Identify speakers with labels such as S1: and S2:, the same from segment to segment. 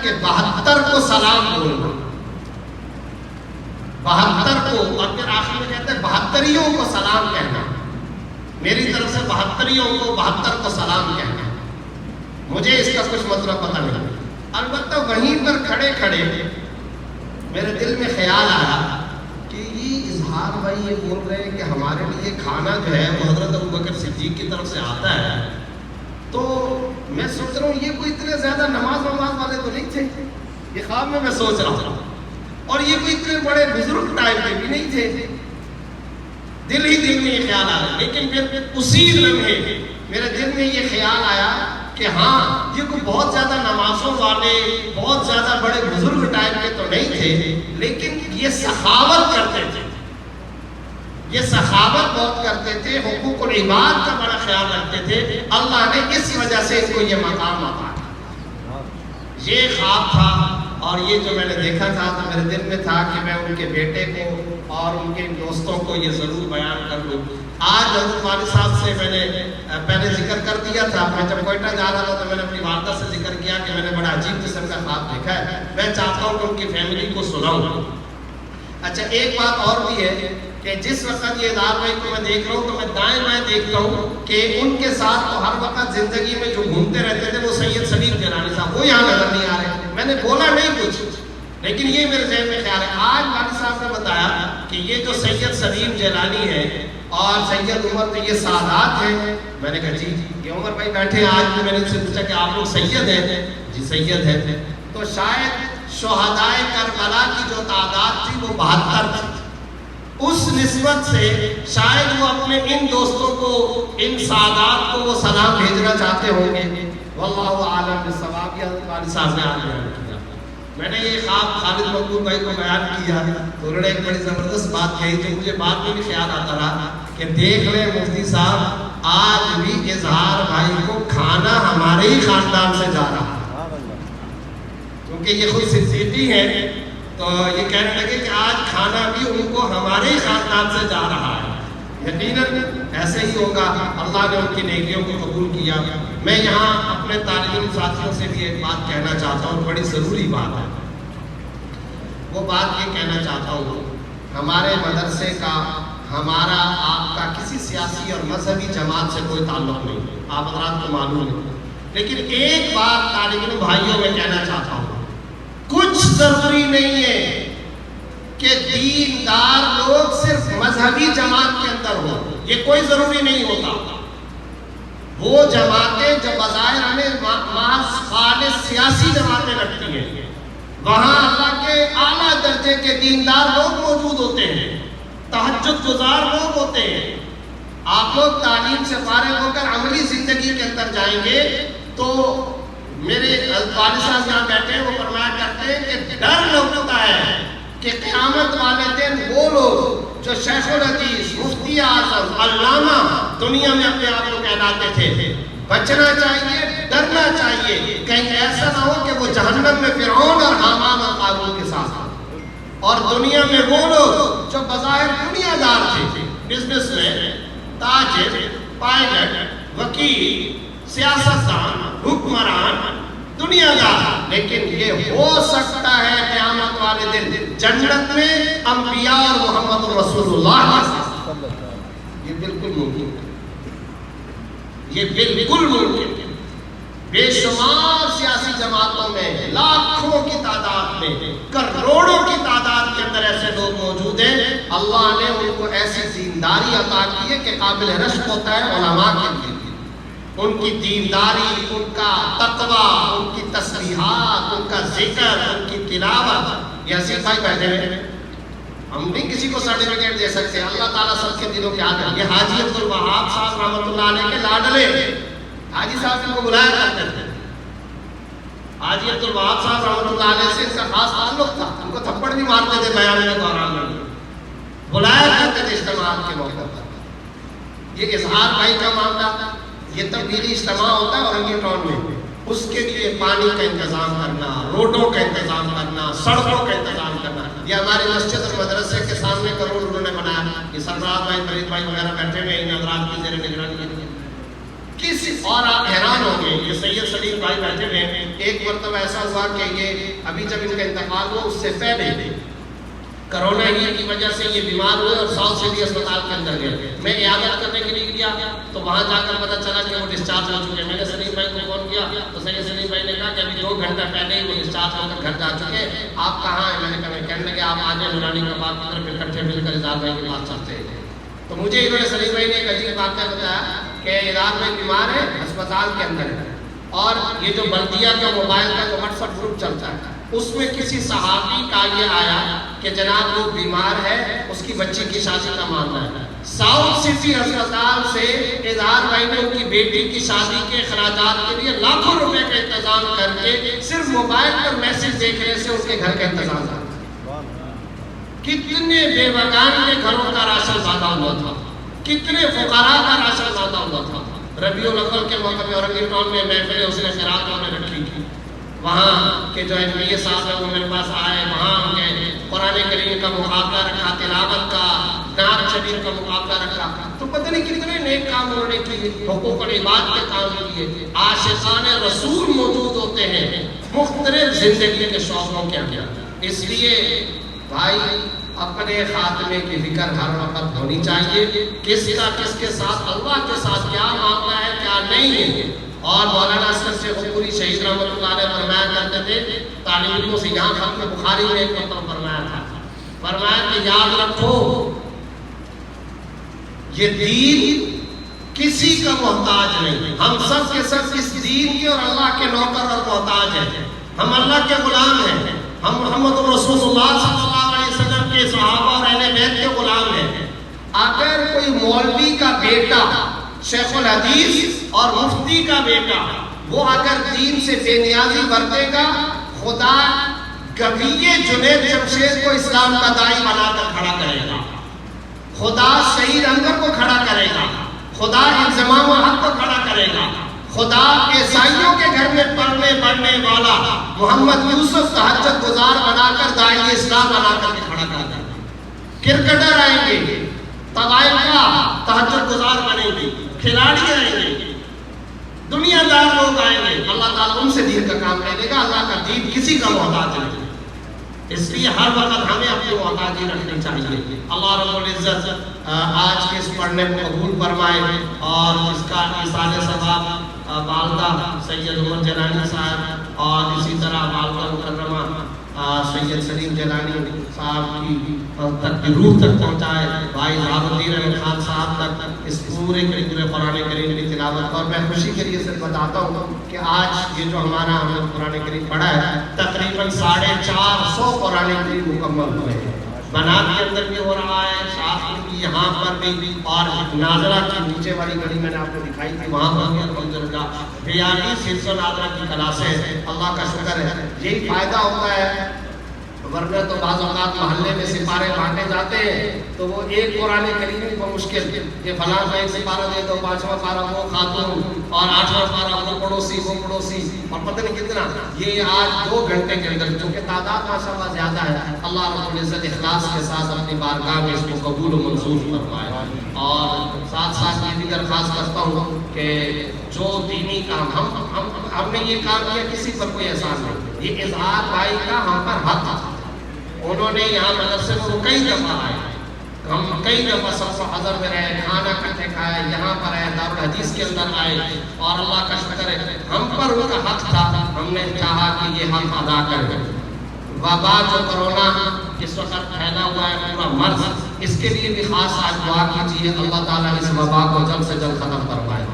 S1: کہ 72 کو سلام بولنا، 72 کو، اور پھر آخر میں کہتے ہیں 72 کو سلام کہنا، میری طرف سے 72 کو 72 کو سلام کہنا۔ مجھے اس کا کچھ مطلب پتہ نہیں، البتہ وہیں پر کھڑے کھڑے میرے دل میں خیال آیا کہ یہ اظہار بھائی یہ بول رہے ہیں کہ ہمارے لیے کھانا جو ہے وہ حضرت ابوبکر صدیق کی طرف سے آتا ہے، تو میں سوچ رہا ہوں یہ کوئی اتنے زیادہ نماز والے تو نہیں تھے، یہ خواب میں سوچ رہا ہوں، اور یہ کوئی اتنے بڑے بزرگ ٹائپ کے بھی نہیں تھے، دل ہی دل میں یہ خیال آ رہا۔ لیکن پھر اسی لمحے میرے دل میں یہ خیال آیا کہ ہاں یہ کوئی بہت زیادہ نمازوں والے، بہت زیادہ بڑے بزرگ ٹائپ کے تو نہیں تھے، لیکن یہ سخاوت کرتے تھے، یہ سخاوت بہت کرتے تھے، حقوق العباد کا بڑا خیال رکھتے تھے، اللہ نے اس وجہ سے ان کو یہ مقام عطا کیا۔ یہ خواب تھا، اور یہ جو میں نے دیکھا تھا تو میرے دل میں تھا کہ میں ان کے بیٹے کو اور ان کے دوستوں کو یہ ضرور بیان کر لوں۔ آج حضرت والد صاحب سے میں نے پہلے ذکر کر دیا تھا، میں جب کوئٹہ جا رہا تھا تو میں نے اپنی والدہ سے ذکر کیا کہ میں نے بڑا عجیب قسم کا خواب دیکھا ہے، میں چاہتا ہوں کہ ان کی فیملی کو سناؤں۔ اچھا ایک بات اور بھی ہے کہ جس وقت یہ دار بھائی کو میں دیکھ رہا ہوں تو میں دائیں بائیں دیکھتا ہوں کہ ان کے ساتھ تو ہر وقت زندگی میں جو گھومتے رہتے تھے وہ سید سلیم جیلانی صاحب، وہ یہاں نظر نہیں آ رہے۔ میں نے بولا نہیں کچھ، لیکن یہ میرے ذہن میں خیال ہے۔ آج والد صاحب نے بتایا کہ یہ جو سید سلیم جیلانی ہے اور سید عمر تو یہ سادات ہیں، میں نے کہا جی یہ عمر بھائی بیٹھے ہیں، آج بھی میں نے ان سے پوچھا کہ آپ لوگ سید ہیں؟ جی سید ہیں۔ تو شاید شہدائے کربلا کی جو تعداد تھی وہ 72 تھی، اس نسبت سے شاید وہ اپنے ان دوستوں کو، ان سادات کو وہ سلام بھیجنا چاہتے ہوں گے۔ واللہ عالم بالصواب۔ یہ حضرت والد صاحب نے آج بیان کیا، میں نے یہ خواب خالد مقبول بھائی کو بیان کیا تو انہوں نے ایک بڑی زبردست بات کہی جو مجھے بعد میں بھی خیال آتا رہا کہ دیکھ لیں مفتی صاحب، آج بھی اظہار بھائی کو کھانا ہمارے ہی خاندان سے جا رہا ہے، کیونکہ یہ خود صدیقی ہیں تو یہ کہنے لگے کہ آج کھانا بھی ان کو ہمارے ہی خاندان سے جا رہا ہے۔ یقیناً ایسے ہی ہوگا، اللہ نے ان کی نیکیوں کو قبول کیا۔ میں یہاں اپنے طالب علم ساتھیوں سے بھی ایک بات کہنا چاہتا ہوں، بڑی ضروری بات ہے۔ وہ بات یہ کہنا چاہتا ہوں، ہمارے مدرسے کا، ہمارا، آپ کا کسی سیاسی اور مذہبی جماعت سے کوئی تعلق نہیں، آپ حضرات کو معلوم ہے، لیکن ایک بات طالب علم بھائیوں میں کہنا چاہتا ہوں، کچھ ضروری نہیں ہے کہ دیندار لوگ صرف مذہبی جماعت کے اندر ہو، یہ کوئی ضروری نہیں ہوتا۔ وہ جماعتیں جو بظاہر ہمیں محض خالص سیاسی جماعتیں لگتی ہیں، وہاں اللہ کے اعلیٰ درجے کے دیندار لوگ موجود ہوتے ہیں، تہجد گزار لوگ ہوتے ہیں۔ آپ لوگ تعلیم سے فارغ ہو کر عملی زندگی کے اندر جائیں گے تو میرے والد صاحب یہاں بیٹھے ہیں، وہ فرمایا کرتے ہیں کہ ڈر لگتا ہے کہ قیامت والے دن وہ لوگ جو شیخ الحدیث، مفتی اعظم، علامہ دنیا میں اپنے آپ کو کہلاتے تھے، بچنا چاہیے، ڈرنا چاہیے کہیں ایسا نہ ہو کہ وہ جہنم میں فرعون اور حامان اور قارون کے ساتھ ہوں، اور دنیا میں وہ لوگ جو بظاہر دنیا دار تھے، بزنس مین، تاجر، پائلٹ، وکیل، سیاستدان، حکمران، دنیا دار، لیکن یہ ہو سکتا ہے قیامت والے دن جنت میں انبیاء اور محمد رسول اللہ، یہ بالکل ممکن ہے، یہ بالکل ممکن ہے۔ بے شمار سیاسی جماعتوں میں لاکھوں کی تعداد میں، کروڑوں کی تعداد کے اندر ایسے لوگ موجود ہیں، اللہ نے ان کو ایسی دینداری عطا کی ہے کہ قابل رشک ہوتا ہے علماء کے لیے۔ ان کی دینداری، ان کا تقوی، ان کی تسبیحات، ان کا ذکر، ان کی تلاوت، یہ حسین بھائی بیٹھے ہیں، ہم نہیں کسی کو سرٹیفکیٹ دے سکتے، اللہ تعالیٰ سب کے دلوں کے آدھر۔ یہ حاجی عبدالوہاب صاحب رحمۃ اللہ علیہ کے لاڈلے، حاجی صاحب ان کو بلایا کرتے تھے، حاجی عبدالوہاب صاحب رحمۃ اللہ علیہ سے ان کا خاص تعلق تھا، ان کو تھپڑ بھی مارتے تھے بیان کے دوران میں، بلایا کرتے تھے اجتماعات کے موقع پر۔ یہ اظہار بھائی کا معاملہ، یہ تبلیغی اجتماع ہوتا ہے اورنگی ٹاؤن میں، اس کے لیے پانی کا انتظام کرنا، روڈوں کا انتظام کرنا، سڑکوں کا انتظام کرنا، یہ ہمارے مسجد اور مدرسے کے سامنے کروڑ انہوں نے بنایا۔ یہ سرفراز بھائی، فرید بھائی وغیرہ بیٹھے ہوئے ان حضرات کی زیر نگرانی اور آپ حیران ہوں گے، یہ سید سلیم بھائی بیٹھے ہوئے ہیں، ایک مرتبہ ایسا ہوا کہ یہ ابھی جب ان کا انتقال ہوا اس سے پہلے کرونا ہی کی وجہ سے یہ بیمار ہوئے اور ساؤتھ سٹی اسپتال کے اندر گئے. میں عیادت کرنے کے لیے گیا تو وہاں جا کر پتہ چلا کہ وہ ڈسچارج ہو چکے ہیں. میں نے سلیم بھائی کو فون کیا تو سید سلیم بھائی نے کہا کہ ابھی 2 گھنٹہ پہلے ہی وہ ڈسچارج ہو کر گھر جا چکے ہیں. آپ کہاں ہیں؟ میں نے کہا کہنے لگے آپ آ جائیں نورانی کا باغ کی طرف اکٹھے مل کر اظہار بھائی کے پاس چلتے ہیں. تو مجھے انہوں نے سلیم بھائی نے ایک عجیب واقعہ بتایا کہ اظہار بھائی بیمار ہے، اسپتال کے اندر ہے، اور یہ جو بلدیہ کا موبائل کا جو واٹس ایپ گروپ چلتا ہے اس میں کسی صحابی کا یہ آیا کہ جناب وہ بیمار ہے، اس کی بچی کی شادی کا معاملہ ہے. ساؤتھ سٹی اسپتال سے اظہار بھائی نے ان کی بیٹی کی شادی کے اخراجات کے لیے لاکھوں روپے کا انتظام کر کے صرف موبائل پر میسج دیکھنے سے اس کے گھر کا انتظام کیا. کتنے بے وقان کے گھروں کا راشن زیادہ ہوا تھا، کتنے فقراء کا راشن زیادہ ہوا تھا. ربیع الاول کے موقع پہ اورنگی ٹاؤن میں محفل اس نے خیرات میں رکھی تھی. وہاں کے جو ایم صاحب ہیں وہ میرے پاس آئے، وہاں ہم نے قرآن کریم کا مقابلہ رکھا، تلاوت کا، نعت شریف کا مقابلہ رکھا. تو پتہ نہیں کتنے نیک کام انہوں نے کیے، حقوق العباد کے کام کیے. عاشقان رسول موجود ہوتے ہیں مختلف زندگی کے شعبوں کے اندر. اس لیے بھائی اپنے خاتمے کی فکر ہر وقت ہونی چاہیے، کس کا کس کے ساتھ، اللہ کے ساتھ کیا معاملہ ہے کیا نہیں ہے. اور مولانا اصغر شیخ پوری شہید رحمۃ اللہ علیہ فرمایا کرتے تھے، طالب علموں سے یہاں ختم بخاری میں ایک مرتبہ فرمایا تھا، فرمایا کہ یاد رکھو یہ دین کسی کا محتاج نہیں، ہم سب کے سب اس دین کے اور اللہ کے نوکر اور محتاج ہیں. ہم اللہ کے غلام ہیں، ہم محمد رسول اللہ صلی اللہ علیہ وسلم کے صحابہ اور اہل بیت کے غلام ہیں. اگر کوئی مولوی کا بیٹا، شیخ الحدیث اور مفتی کا بیٹا، وہ اگر دین سے بے نیازی برتے گا، خدا کبھی جنید جمشید کو اسلام کا داعی بنا کر کھڑا کرے گا، خدا سعید انور کو کھڑا کرے گا، خدا انضمام و حق کو کھڑا کرے گا، خدا عیسائیوں کے گھر میں پڑھنے بڑھنے والا محمد یوسف تہجد گزار بنا کر داعی اسلام بنا کر کے کھڑا کر دے گا. کرکٹر آئیں گے، طوائف کا تہجد گزار بنیں گے، کھلاڑی آئیں گے، دنیا دار لوگ آئیں گے، اللہ تعالیٰ ان سے دین کا کام لے لے گا. اللہ کا دین کسی کا محتاج نہیں. اس لیے ہر وقت ہمیں اپنی محتاجی رکھنی چاہیے. اللہ رب العزت آج کے اس پڑھنے کو قبول فرمائے اور اس کا ایصال ثواب والدہ سید عمر جیلانی صاحب اور اسی طرح والدہ مکرمہ سید سلیم جیلانی صاحب کی تک روح تک پہنچائے، بھائی زاہد الدین احمد خان صاحب تک اس پورے قرآن کریم کی تلاوت. اور میں خوشی کے لیے صرف بتاتا ہوں کہ آج یہ جو ہمارا ہم نے قرآن کریم پڑھا ہے تقریباً 450 قرآن کریم مکمل ہوئے ہیں. بنات کے اندر بھی ہو رہا ہے، شاخ بھی یہاں پر بھی، اور ناظرہ کی نیچے والی گھڑی میں نے آپ کو دکھائی تھی وہاں پر بھی الحمدللہ 42 حفظ ناظرہ کی کلاسیں. اللہ کا شکر ہے، یہی فائدہ ہوتا ہے. ورنہ تو بعض اوقات محلے میں سپارے بانٹے جاتے ہیں تو وہ ایک قرآن کریم کو مشکل، یہ فلاں کا ایک سپارہ دے دو، 5واں پارہ وہ خاتون اور 8واں پارہ وہ پڑوسی، اور پتہ نہیں کتنا. یہ آج 2 گھنٹے کے اندر، چونکہ تعداد ماشاءاللہ زیادہ ہے، اللہ رب العزت اخلاص کے ساتھ اپنی بارگاہ میں اس کو قبول و منظور فرمائے. اور ساتھ ساتھ یہ بھی درخواست کرتا ہوں کہ جو دینی کام ہم نے یہ کام کیا، کسی پر کوئی احسان نہیں، یہ اظہار بھائی کا ہم پر حق تھا. انہوں نے یہاں مدرسے میں وہ کئی دفعہ آئے، ہم کئی دفعہ سب سے حضر میں رہے، کھانا کھاتے کھائے، یہاں پر آئے، دارالحدیث کے اندر آئے، اور اللہ کا شکر ہے ہم پر ان کا حق تھا. ہم نے چاہا کہ یہ حق ادا کریں. وبا جو کرونا اس وقت پھیلا ہوا ہے پورا مرض، اس کے لیے بھی خاص آج دعا کیجیے اللہ تعالیٰ اس وبا کو جلد سے جلد ختم فرمائے.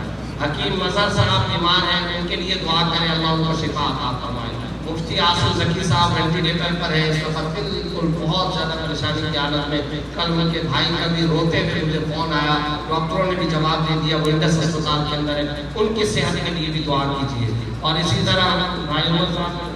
S1: حکیم مظہر صاحب بیمار ہیں، ان کے لیے دعا کریں اللہ ان کو شفا عطا فرمائے. مفتی عاصم ذکی صاحب وینٹیلیٹر پر ہیں اس وقت، بالکل بہت زیادہ پریشانی کی حالت میں. کل ان کے بھائی کا بھی روتے ہوئے مجھے فون آیا، ڈاکٹروں نے بھی جواب دے دیا وہ انڈس اسپتال کے اندر ہے. ان کی صحت کے لیے بھی دعا کیجیے. اور اسی طرح بھائی عمر صاحب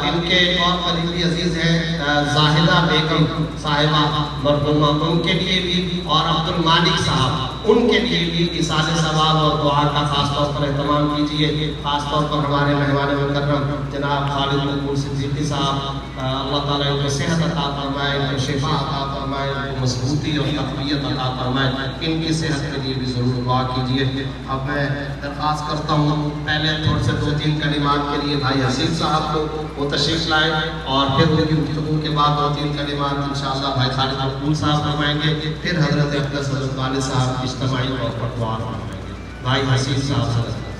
S1: ان کے اور قریبی عزیز ہیں زاہدہ بیگم صاحبہ مرحومہ، ان کے لیے بھی، اور عبد المالک صاحب، ان کے لیے بھی ایصال ثواب اور دعا کا خاص طور پر اہتمام کیجیے. خاص طور پر ہمارے مہمان مکرم جناب خالد مقبول صدیقی صاحب، اللہ تعالیٰ ان کو صحت عطا فرمائے، ان کو شفا عطا فرمائے. فرمائے، ان کو مضبوطی اور تقویت عطا فرمائے، ان کی صحت کے لیے بھی ضرور دعا کیجیے۔ اب میں درخواست کرتا ہوں پہلے تھوڑے سے 2-3 کلمات کے لیے بھائی حسین صاحب کو وہ تشریف لائیں، اور پھر ان کی گفتگو کے بعد 2-3 کلمات انشاءاللہ بھائی خالد مقبول صاحب فرمائیں گے، پھر حضرت اقدس حضرت والد صاحب اجتماعی طور پر دعا فرمائیں گے۔ بھائی حسین صاحب